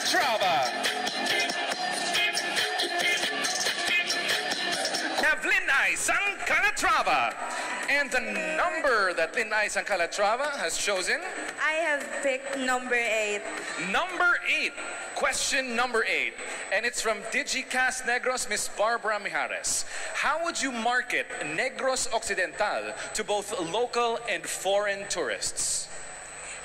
Calatrava. Have Linay Sang Calatrava. And the number that Linay Sang Calatrava has chosen? I have picked number 8. Number 8. Question number 8. And it's from Digicast Negros, Miss Barbara Mijares. How would you market Negros Occidental to both local and foreign tourists?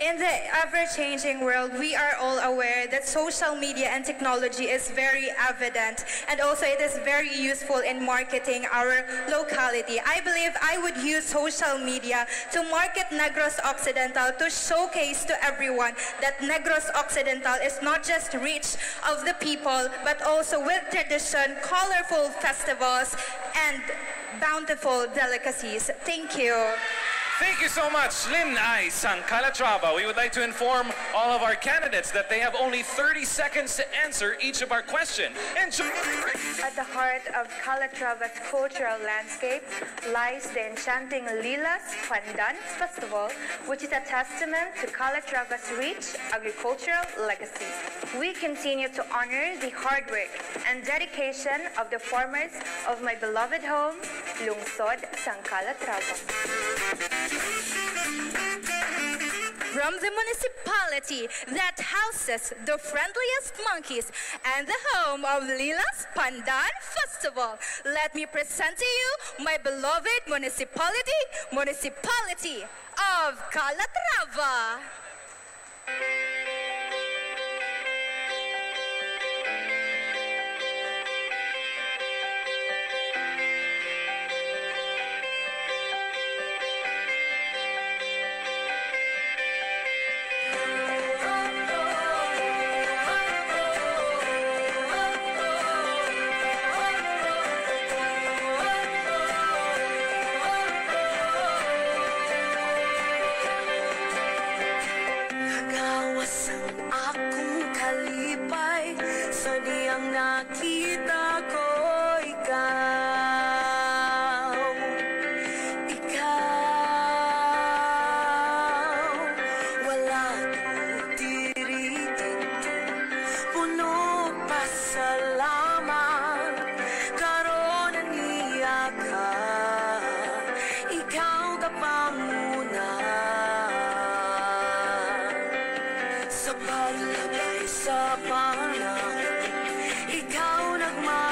In the ever-changing world, we are all aware that social media and technology is very evident, and also it is very useful in marketing our locality. I believe I would use social media to market Negros Occidental, to showcase to everyone that Negros Occidental is not just rich of the people, but also with tradition, colorful festivals, and bountiful delicacies. Thank you. Thank you so much, Linay Sang Calatrava. We would like to inform all of our candidates that they have only 30 seconds to answer each of our questions. At the heart of Calatrava's cultural landscape lies the enchanting Lilas Pandan Festival, which is a testament to Calatrava's rich agricultural legacy. We continue to honor the hard work and dedication of the farmers of my beloved home, Lungsod, Sang Calatrava. From the municipality that houses the friendliest monkeys and the home of Lilas Pandan Festival, let me present to you my beloved municipality of Calatrava. Nakita ko ikaw, wala tiri dito, puno pasalamat, karon ang iyaka, ikaw kapanguna, sa paglabay sa panahon. Ikaw nagmamahal.